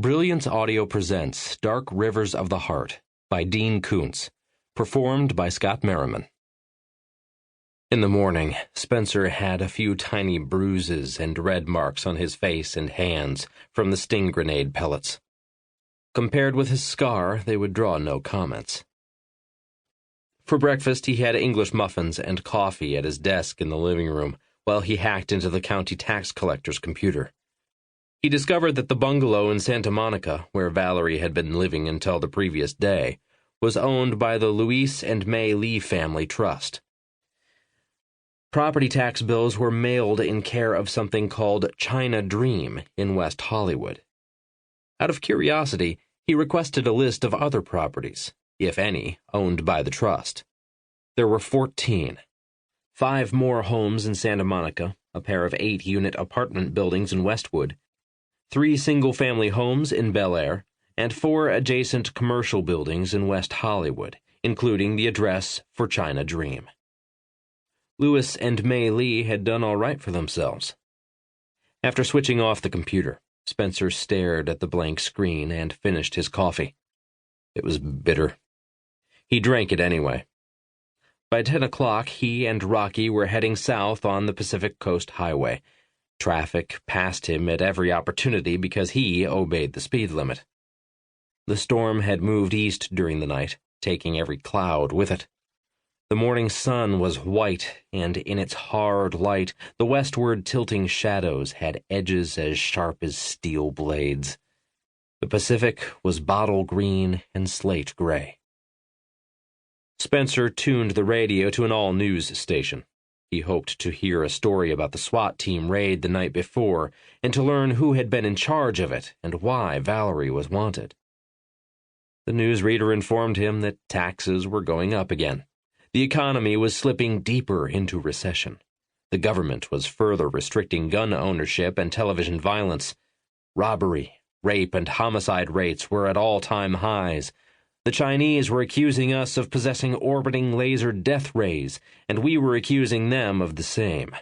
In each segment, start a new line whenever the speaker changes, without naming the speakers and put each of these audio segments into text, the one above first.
Brilliance Audio presents Dark Rivers of the Heart by Dean Koontz, performed by Scott Merriman. In the morning, Spencer had a few tiny bruises and red marks on his face and hands from the sting grenade pellets. Compared with his scar, they would draw no comments. For breakfast, he had English muffins and coffee at his desk in the living room while he hacked into the county tax collector's computer. He discovered that the bungalow in Santa Monica, where Valerie had been living until the previous day, was owned by the Louise and May Lee Family Trust. Property tax bills were mailed in care of something called China Dream in West Hollywood. Out of curiosity, he requested a list of other properties, if any, owned by the trust. There were 14. 5 more homes in Santa Monica, a pair of 8-unit apartment buildings in Westwood, 3 single-family homes in Bel Air, and 4 adjacent commercial buildings in West Hollywood, including the address for China Dream. Louis and May Lee had done all right for themselves. After switching off the computer, Spencer stared at the blank screen and finished his coffee. It was bitter. He drank it anyway. By 10 o'clock, he and Rocky were heading south on the Pacific Coast Highway. Traffic passed him at every opportunity because he obeyed the speed limit. The storm had moved east during the night, taking every cloud with it. The morning sun was white, and in its hard light, the westward tilting shadows had edges as sharp as steel blades. The Pacific was bottle green and slate gray. Spencer tuned the radio to an all-news station. He hoped to hear a story about the SWAT team raid the night before and to learn who had been in charge of it and why Valerie was wanted. The newsreader informed him that taxes were going up again. The economy was slipping deeper into recession. The government was further restricting gun ownership and television violence. Robbery, rape, and homicide rates were at all-time highs. The Chinese were accusing us of possessing orbiting laser death rays, and we were accusing them of the same.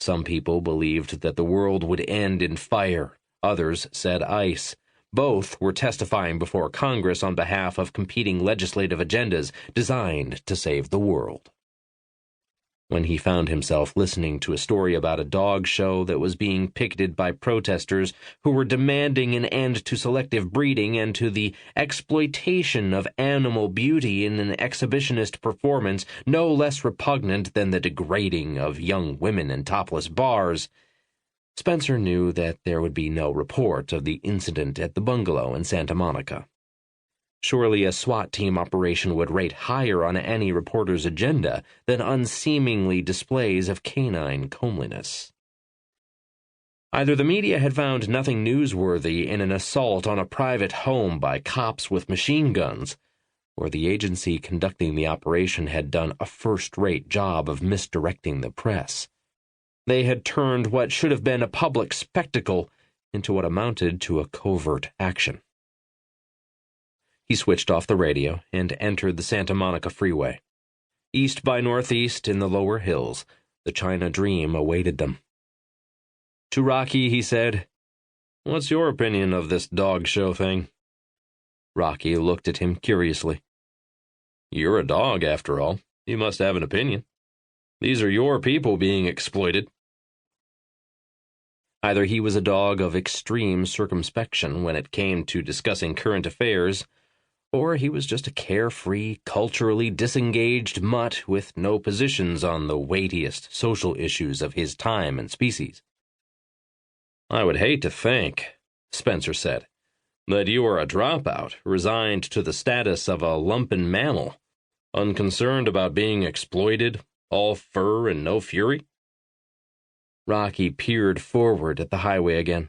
Some people believed that the world would end in fire. Others said ice. Both were testifying before Congress on behalf of competing legislative agendas designed to save the world. When he found himself listening to a story about a dog show that was being picketed by protesters who were demanding an end to selective breeding and to the exploitation of animal beauty in an exhibitionist performance no less repugnant than the degrading of young women in topless bars, Spencer knew that there would be no report of the incident at the bungalow in Santa Monica. Surely a SWAT team operation would rate higher on any reporter's agenda than unseemingly displays of canine comeliness. Either the media had found nothing newsworthy in an assault on a private home by cops with machine guns, or the agency conducting the operation had done a first-rate job of misdirecting the press. They had turned what should have been a public spectacle into what amounted to a covert action. He switched off the radio and entered the Santa Monica freeway. East by northeast in the lower hills, the China Dream awaited them. To Rocky, he said, "What's your opinion of this dog show thing?" Rocky looked at him curiously. "You're a dog, after all. You must have an opinion. These are your people being exploited." Either he was a dog of extreme circumspection when it came to discussing current affairs, or he was just a carefree, culturally disengaged mutt with no positions on the weightiest social issues of his time and species. "I would hate to think," Spencer said, "that you are a dropout, resigned to the status of a lumpen mammal, unconcerned about being exploited, all fur and no fury." Rocky peered forward at the highway again.